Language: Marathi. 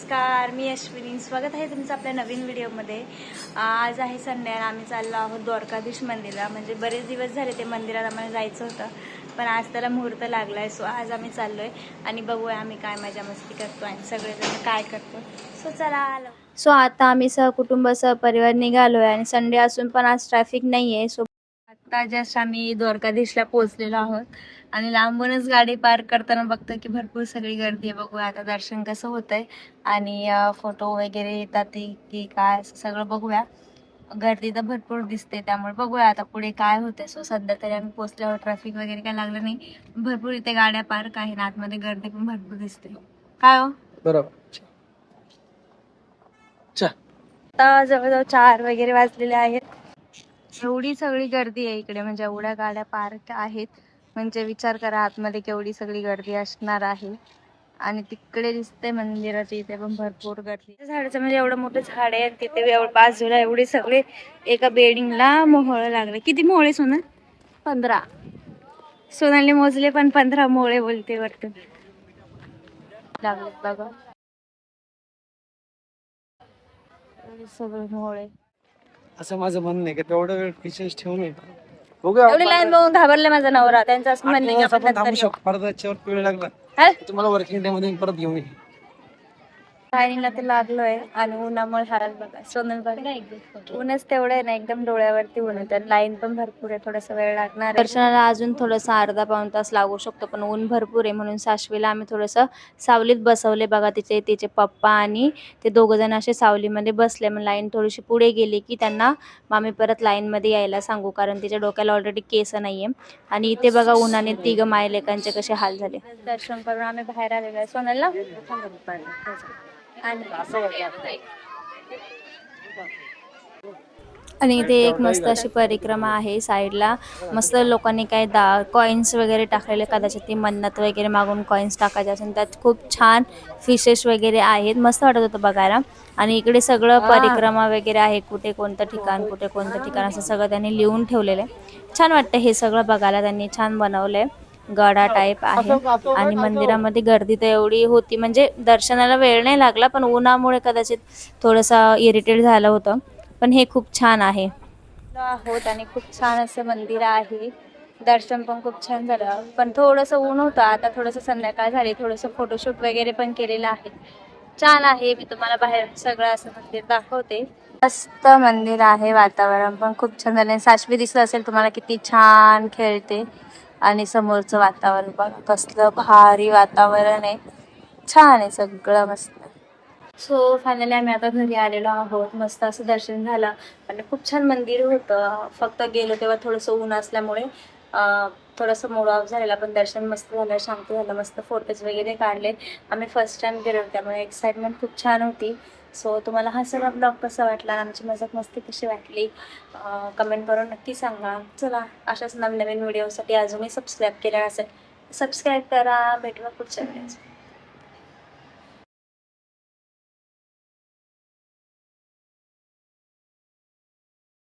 नमस्कार, मी अश्विनी. स्वागत आहे तुमचं आपल्या नवीन व्हिडिओमध्ये. आज आहे संडे आणि आम्ही चाललो आहोत द्वारकाधीश मंदिरला. म्हणजे बरेच दिवस झाले ते मंदिरात आम्हाला जायचं होतं, पण आज त्याला मुहूर्त लागला आहे. सो आज आम्ही चाललो आहे आणि बघूया आम्ही काय मजा मस्ती करतो आणि सगळेजण काय करतो. सो चला आलो. सो आता आम्ही सहकुटुंब सहपरिवार निघालो आहे आणि संडे असून पण आज ट्रॅफिक नाही आहे. सो आता जस्ट आम्ही द्वारकाधीशला पोहोचलेलो आहोत आणि लांबूनच गाडी पार्क करताना बघतो की भरपूर सगळी गर्दी आहे. बघूया आता दर्शन कसं होतंय आणि फोटो वगैरे येतात की काय सगळं बघूया. गर्दी तर भरपूर दिसते, त्यामुळे बघूया आता पुढे काय होतंय. सो सध्या तरी आम्ही पोहोचल्यावर ट्रॅफिक वगैरे काय लागलं नाही. भरपूर इथे गाड्या पार्क आहे, आतमध्ये गर्दी पण भरपूर दिसते. काय हो बरोबर. आता जवळजवळ 4 वगैरे वाजलेले आहेत. एवढी सगळी गर्दी आहे इकडे, म्हणजे एवढ्या गाड्या पार्क आहेत. म्हणजे विचार करा आतमध्ये केवढी सगळी गर्दी असणार आहे. आणि तिकडे दिसते मंदिराच्या इथे पण भरपूर गर्दी. झाडाचं म्हणजे एवढं मोठं झाड आहे, तिथे बाजूला एवढे सगळे एका बिल्डिंगला मोहळ लागले. किती मोहळे सोना? 15. सोनाली मोजले पण 15 मोहळे बोलते वाटतं लागले बघा. सगळे मोहळे. असं माझं म्हणणं आहे की तेवढा वेळ पेशन्स ठेवून बघूया. एवढी लाईन बघून घाबरले माझा नवरा. त्यांचं असं म्हणणं आहे की आपण नंतर येऊ. परत याच्यावर वेळ लागला हा? तुम्हाला वर्किंग डे मध्ये परत घेऊन येईल. टायमिंगला ते लागलोय आणि उन्हामुळे हाराल बघा. सोनल बघा ऊनच तेवढं आहे ना, एकदम डोळ्यावरती ऊन आहे. लाईन पण भरपूर आहे, थोडासा वेळ लागणार आहे. दर्शनाला अजून थोडासा अर्धा पाऊण तास लागू शकतो, पण ऊन भरपूर आहे म्हणून साशवीला आम्ही थोडंसं सावलीत बसवले बघा. तिचे पप्पा आणि ते दोघं जण असे सावलीमध्ये बसले. मग लाईन थोडीशी पुढे गेली की त्यांना आम्ही परत लाईनमध्ये यायला सांगू, कारण तिच्या डोक्याला ऑलरेडी केस नाहीये. आणि इथे बघा उन्हाने 3 मायलेकांचे कसे हाल झाले. दर्शन करून आम्ही बाहेर आलेलो आहे. सोनलला आणि इथे एक मस्त अशी परिक्रमा आहे साईडला. मस्त लोकांनी काय कॉइन्स वगैरे टाकलेले, कदाचित ती मन्नत वगैरे मागून कॉइन्स टाकायचे असेल. त्यात खूप छान फिशेस वगैरे आहेत, मस्त वाटत होतं बघायला. आणि इकडे सगळं परिक्रमा वगैरे आहे, कुठे कोणतं ठिकाण कुठे कोणतं ठिकाण असं सगळं त्यांनी लिहून ठेवलेलं आहे. छान वाटतं हे सगळं बघायला. त्यांनी छान बनवलंय, गडा टाईप आहे. आणि मंदिरामध्ये गर्दी तर एवढी होती, म्हणजे दर्शनाला वेळ नाही लागला, पण उन्हामुळे कदाचित थोडंसं इरिटेट झालं होतं. पण हे खूप छान आहे आहोत आणि खूप छान असं मंदिर आहे. दर्शन पण खूप छान झालं, पण थोडंसं ऊन होतं. आता थोडंसं संध्याकाळ झाली, थोडंसं फोटोशूट वगैरे पण केलेलं आहे. छान आहे. मी तुम्हाला बाहेर सगळं असं मंदिर दाखवते. मस्त मंदिर आहे, वातावरण पण खूप छान झालं. साशवी दिसलं असेल तुम्हाला किती छान खेळते. आणि समोरचं वातावरण बघा कसलं भारी वातावरण आहे. छान आहे सगळं मस्त. सो फायनली आम्ही आता घरी आलेलो आहोत. मस्त असं दर्शन झालं आणि खूप छान मंदिर होतं. फक्त गेलो तेव्हा थोडंसं ऊन असल्यामुळे थोडंसं मूड ऑफ झालेला, पण दर्शन मस्त झालं, शांत झालं. मस्त फोटोज वगैरे काढले. आम्ही फर्स्ट टाइम गेलो त्यामुळे एक्साइटमेंट खूप छान होती. सो तुम्हाला हा सगळा ब्लॉग कसा वाटला, आमची मजाक मस्ती कशी वाटली कमेंट करून नक्की सांगा. चला अशाच नवीन व्हिडिओसाठी अजूनही सबस्क्राईब केलं असेल सबस्क्राईब करा. भेटूया पुढच्या व्हिडिओ.